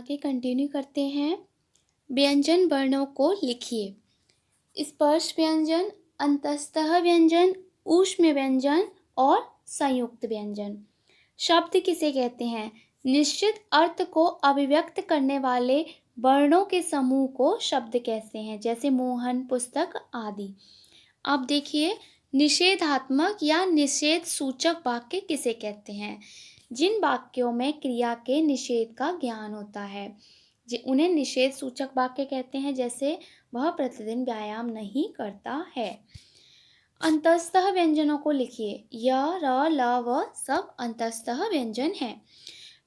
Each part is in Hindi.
आगे कंटिन्यू करते हैं। व्यंजन वर्णों को लिखिए। स्पर्श व्यंजन, अंतस्तः व्यंजन, ऊष्म व्यंजन और संयुक्त व्यंजन। शब्द किसे कहते हैं? निश्चित अर्थ को अभिव्यक्त करने वाले वर्णों के समूह को शब्द कहते हैं, जैसे मोहन, पुस्तक आदि। अब देखिए, निषेधात्मक या निषेध सूचक वाक्य किसे कहते हैं? जिन वाक्यों में क्रिया के निषेध का ज्ञान होता है उन्हें निषेध सूचक वाक्य कहते हैं। जैसे वह प्रतिदिन व्यायाम नहीं करता है। अंतस्तः व्यंजनों को लिखिए। य, र, ल, व सब अंतस्तः व्यंजन हैं।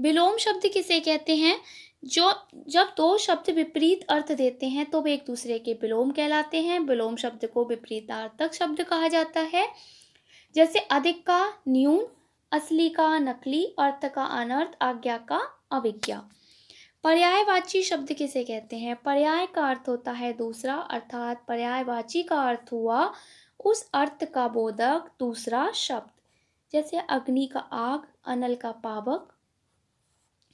विलोम शब्द किसे कहते हैं? जब दो शब्द विपरीत अर्थ देते हैं तो वे एक दूसरे के विलोम कहलाते हैं। विलोम शब्द को विपरीतार्थक शब्द कहा जाता है। जैसे अधिक का न्यून, असली का नकली, अर्थ का अनर्थ, आज्ञा का अविज्ञा। पर्यायवाची शब्द किसे कहते हैं? पर्याय का अर्थ होता है दूसरा, अर्थात पर्यायवाची का अर्थ हुआ उस अर्थ का बोधक दूसरा शब्द। जैसे अग्नि का आग, अनल का पावक,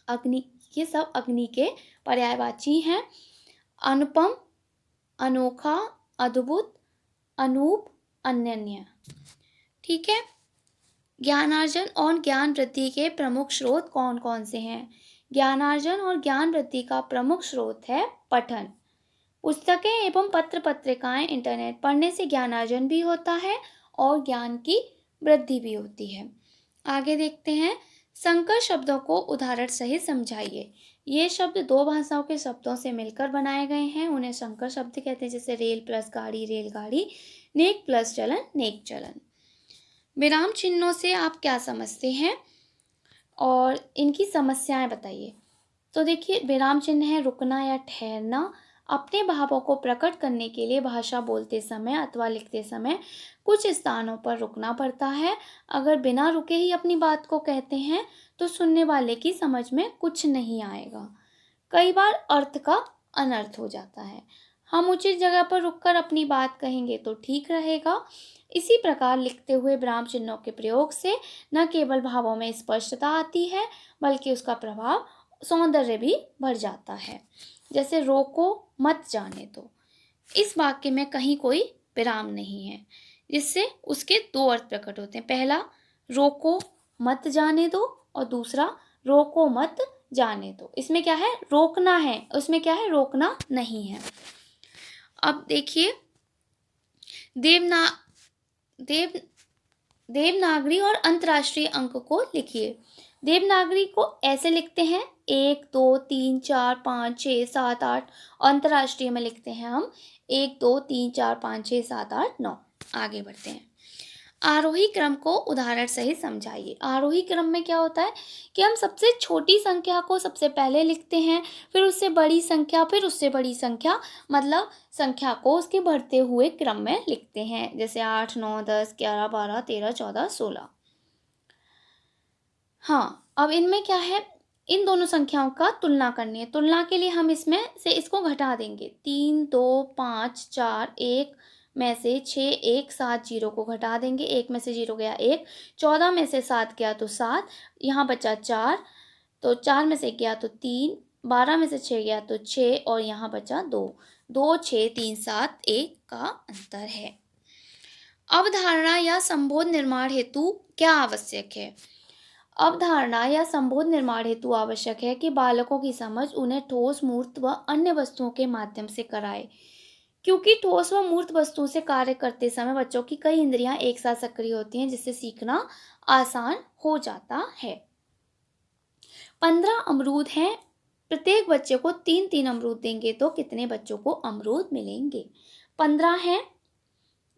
अग्नि, ये सब अग्नि के पर्यायवाची हैं। अनुपम, अनोखा, अद्भुत, अनूप, अनन्य। ठीक है। ज्ञानार्जन और ज्ञान वृद्धि के प्रमुख स्रोत कौन कौन से हैं? ज्ञानार्जन और ज्ञान वृद्धि का प्रमुख स्रोत है पठन। पुस्तकें एवं पत्र पत्रिकाएं, इंटरनेट पढ़ने से ज्ञानार्जन भी होता है और ज्ञान की वृद्धि भी होती है। आगे देखते हैं। संकर शब्दों को उदाहरण सहित समझाइए। ये शब्द दो भाषाओं के शब्दों से मिलकर बनाए गए हैं, उन्हें संकर शब्द कहते हैं। जैसे रेल प्लस गाड़ी, रेलगाड़ी, नेक प्लस चलन, नेक चलन। विराम चिन्हों से आप क्या समझते हैं और इनकी समस्याएं बताइए। तो देखिए, विराम चिन्ह है रुकना या ठहरना। अपने भावों को प्रकट करने के लिए भाषा बोलते समय अथवा लिखते समय कुछ स्थानों पर रुकना पड़ता है। अगर बिना रुके ही अपनी बात को कहते हैं तो सुनने वाले की समझ में कुछ नहीं आएगा। कई बार अर्थ का अनर्थ हो जाता है। हम उचित जगह पर रुककर अपनी बात कहेंगे तो ठीक रहेगा। इसी प्रकार लिखते हुए विराम चिन्हों के प्रयोग से न केवल भावों में स्पष्टता आती है बल्कि उसका प्रभाव सौंदर्य भी बढ़ जाता है। जैसे रोको मत जाने दो, इस वाक्य में कहीं कोई विराम नहीं है, जिससे उसके दो अर्थ प्रकट होते हैं। पहला, रोको मत जाने दो, और दूसरा, रोको मत जाने दो। इसमें क्या है? रोकना है, उसमें क्या है? रोकना नहीं है। अब देखिए, देवनागरी और अंतर्राष्ट्रीय अंक को लिखिए। देवनागरी को ऐसे लिखते हैं 1 2 3 4 5 6 7 8। अंतर्राष्ट्रीय में लिखते हैं हम 1 2 3 4 5 6 7 8 9। आगे बढ़ते हैं। आरोही क्रम को उदाहरण सहित समझाइए। आरोही क्रम में क्या होता है कि हम सबसे छोटी संख्या को सबसे पहले लिखते हैं, फिर उससे बड़ी संख्या, फिर उससे बड़ी संख्या, मतलब संख्या को उसके बढ़ते हुए क्रम में लिखते हैं। जैसे 8 9 10 11 12 13 14 16। हाँ, अब इनमें क्या है, इन दोनों संख्याओं का तुलना करनी है। तुलना के लिए हम इसमें से इसको घटा देंगे। 3 2 5 4 1 में से 6 1 7 0 को घटा देंगे। 1 में से 0 गया 1, 14 में से 7 गया तो 7, यहाँ बचा 4, तो 4 में से गया तो 3, 12 में से 6 गया तो 6, और यहाँ बचा 2। 2 6 3 7 1 का अंतर है। अवधारणा या संबोध निर्माण हेतु क्या आवश्यक है? अवधारणा या संबोध निर्माण हेतु आवश्यक है कि बालकों की समझ उन्हें ठोस, मूर्त व अन्य वस्तुओं के माध्यम से कराए, क्योंकि ठोस व मूर्त वस्तुओं से कार्य करते समय बच्चों की कई इंद्रियां एक साथ सक्रिय होती हैं, जिससे सीखना आसान हो जाता है। 15 अमरूद हैं, प्रत्येक बच्चे को 3-3 अमरूद देंगे तो कितने बच्चों को अमरूद मिलेंगे? 15 हैं,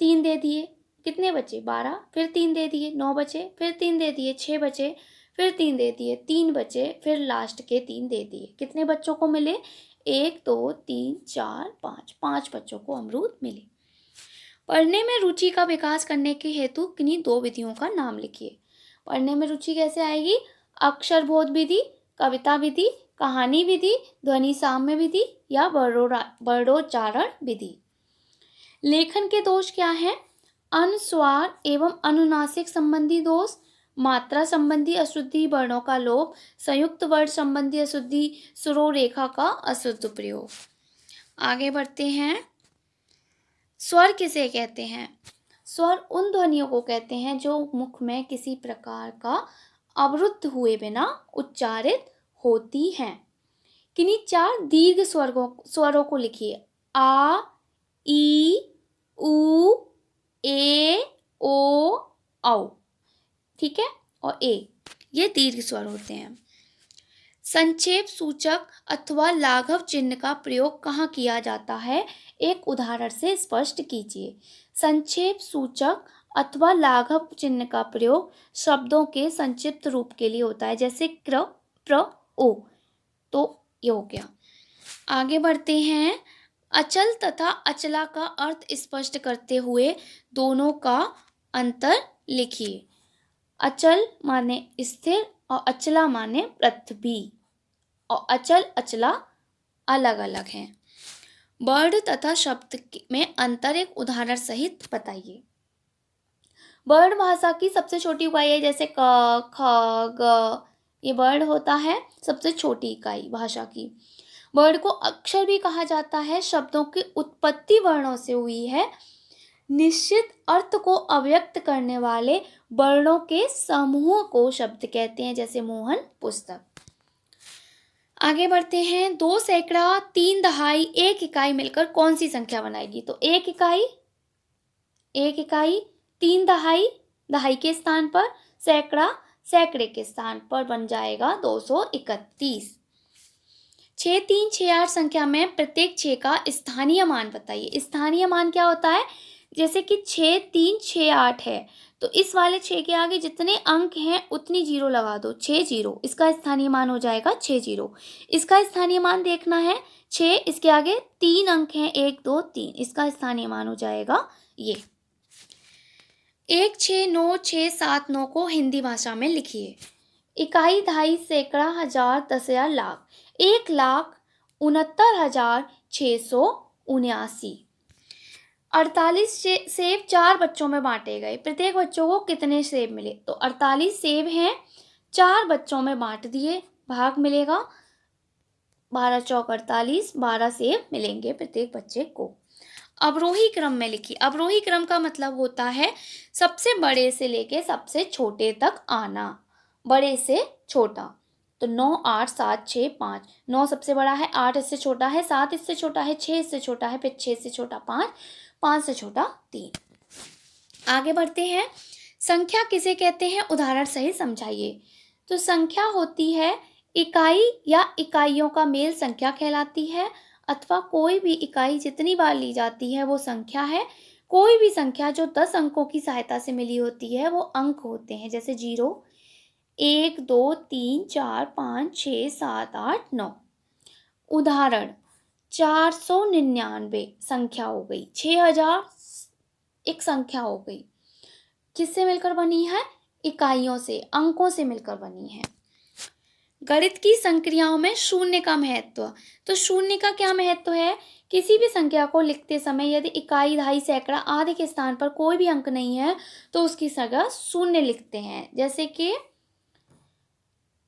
3 दे दिए, कितने बचे? 12, फिर 3 दे दिए, 9 बचे, फिर 3 दे दिए, 6 बचे, फिर 3 दे दिए, 3 बचे, फिर लास्ट के 3 दे दिए। कितने बच्चों को मिले? 1 2 3 4 5, 5 बच्चों को अमरूद मिले। पढ़ने में रुचि का विकास करने के हेतु किन्हीं 2 विधियों का नाम लिखिए। पढ़ने में रुचि कैसे आएगी? अक्षर बोध विधि, कविता विधि, कहानी विधि, ध्वनि साम्य विधि या वर्णोच्चारण विधि। लेखन के दोष क्या हैं? अनुस्वार एवं अनुनासिक संबंधी दोष, मात्रा संबंधी अशुद्धि, वर्णों का लोप, संयुक्त वर्ण संबंधी अशुद्धि, स्वरों रेखा का अशुद्ध प्रयोग। आगे बढ़ते हैं। स्वर किसे कहते हैं? स्वर उन ध्वनियों को कहते हैं जो मुख में किसी प्रकार का अवरुद्ध हुए बिना उच्चारित होती हैं। किन्हीं 4 दीर्घ स्वरों को लिखिए। आ, ई, उ, ए, ओ, औ। ठीक है, और ए, ये दीर्घ स्वर होते हैं। संक्षेप सूचक अथवा लाघव चिन्ह का प्रयोग कहाँ किया जाता है? एक उदाहरण से स्पष्ट कीजिए। संक्षेप सूचक अथवा लाघव चिन्ह का प्रयोग शब्दों के संक्षिप्त रूप के लिए होता है, जैसे क्र, प्र, ओ। तो ये हो गया। आगे बढ़ते हैं। अचल तथा अचला का अर्थ स्पष्ट करते हुए दोनों का अंतर लिखिए। अचल माने स्थिर और अचला माने पृथ्वी, और अचल अचला अलग अलग हैं। वर्ण तथा शब्द में अंतर एक उदाहरण सहित बताइए। वर्ण भाषा की सबसे छोटी इकाई है, जैसे क, ख, ग, ये वर्ण होता है सबसे छोटी इकाई भाषा की। वर्ण को अक्षर भी कहा जाता है। शब्दों की उत्पत्ति वर्णों से हुई है। निश्चित अर्थ को अव्यक्त करने वाले वर्णों के समूह को शब्द कहते हैं, जैसे मोहन पुस्तक। आगे बढ़ते हैं। 2 सैकड़ा, 3 दहाई, 1 इकाई मिलकर कौन सी संख्या बनाएगी? तो 1 इकाई, 3 दहाई, दहाई के स्थान पर, सैकड़ा, सैकड़े के स्थान पर बन जाएगा 231। 6, 3, 6, 8 संख्या में प्रत्येक 6 का स्थानीय मान बताइए। स्थानीय मान क्या होता है? जैसे कि 6, 3, 6, 8 है, तो इस वाले 6 के आगे जितने अंक हैं उतनी 0 लगा दो। 6 0, इसका स्थानीय मान हो जाएगा 6 0। इसका स्थानीय मान देखना है। 6, इसके आगे 3 अंक हैं, 1 2 3, इसका स्थानीय मान हो जाएगा ये। 1, 6, 9, 6, 7, 9 को हिंदी भाषा में लिखिए। इकाई, दहाई, सैकड़ा, हजार, 10,000, लाख। 1,69,679। 48 सेब 4 बच्चों में बांटे गए। प्रत्येक बच्चों को कितने सेब मिले? तो 48 सेब हैं, 4 बच्चों में बांट दिए, भाग मिलेगा 12 चौक 48, 12 सेब मिलेंगे प्रत्येक बच्चे को। अवरोही क्रम में लिखिए। अवरोही क्रम का मतलब होता है सबसे बड़े से लेके सबसे छोटे तक आना, बड़े से छोटा। तो 9, 8, 7, 6, 5। 9 सबसे बड़ा है, 8 इससे छोटा है, 7 इससे छोटा है, 6 इससे छोटा है, फिर 6 से छोटा 5, 5 से छोटा 3। आगे बढ़ते हैं। संख्या किसे कहते हैं? उदाहरण सहित समझाइए। तो संख्या होती है इकाई या इकाइयों का मेल संख्या कहलाती है, अथवा कोई भी इकाई जितनी बार ली जाती है वो संख्या है। कोई भी संख्या जो 10 अंकों की सहायता से मिली होती है वो अंक होते हैं, जैसे 0, 1 2 3 4 5 6 7 8 9। उदाहरण 499 संख्या हो गई। 6000 एक संख्या हो गई। किससे मिलकर बनी है? इकाइयों से, अंकों से मिलकर बनी है। गणित की संक्रियाओं में शून्य का महत्व। तो शून्य का क्या महत्व है? किसी भी संख्या को लिखते समय यदि इकाई, दहाई, सैकड़ा आदि के स्थान पर कोई भी अंक नहीं है तो उसकी जगह शून्य लिखते हैं। जैसे कि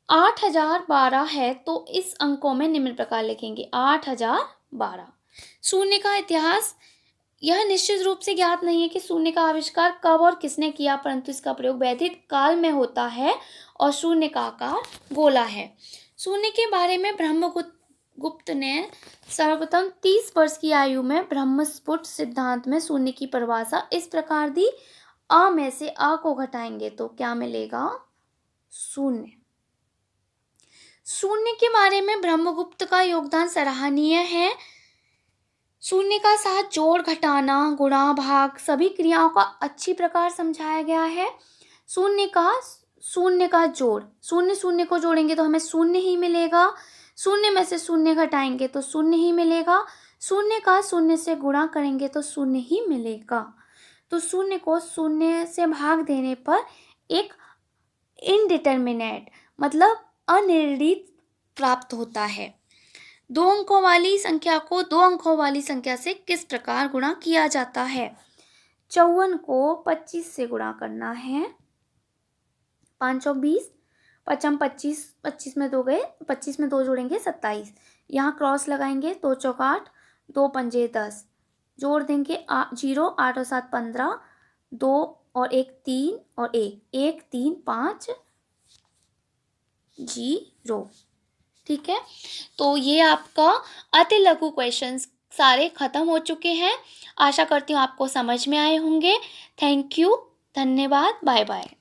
8012 है तो इस अंकों में निम्न प्रकार लिखेंगे 8012। शून्य का इतिहास। यह निश्चित रूप से ज्ञात नहीं है कि शून्य का आविष्कार कब और किसने किया, परंतु इसका प्रयोग वैदिक काल में होता है और शून्य का आकार गोला है। शून्य के बारे में ब्रह्मगुप्त ने सर्वप्रथम 30 वर्ष की आयु में ब्रह्मस्फुट सिद्धांत में शून्य की परिभाषा इस प्रकार दी। अ में से अ को घटाएंगे तो क्या मिलेगा? शून्य। शून्य के बारे में ब्रह्मगुप्त का योगदान सराहनीय है। शून्य का साथ जोड़, घटाना, गुणा, भाग सभी क्रियाओं का अच्छी प्रकार समझाया गया है। शून्य का जोड़, शून्य शून्य को जोड़ेंगे तो हमें शून्य ही मिलेगा। शून्य में से शून्य घटाएंगे तो शून्य ही मिलेगा। शून्य का शून्य से गुणा करेंगे तो शून्य ही मिलेगा। तो शून्य को शून्य से भाग देने पर एक इनडिटर्मिनेट मतलब अनिर्णित प्राप्त होता है। 2 अंकों वाली संख्या को 2 अंकों वाली संख्या से किस प्रकार गुणा किया जाता है? 54 को 25 से गुणा करना है, 5 चौक 20, पचम 25, 25 में 2 गए, 25 में 2 जोड़ेंगे 27, यहाँ क्रॉस लगाएंगे, 2 चौक 8, 2 पंजे 10, जोड़ देंगे 0, 8 और 7 15, 2 और 1 3 और 1, 1 3 5 0। ठीक है, तो ये आपका अति लघु क्वेश्चंस सारे खत्म हो चुके हैं। आशा करती हूँ आपको समझ में आए होंगे। थैंक यू, धन्यवाद, बाय बाय।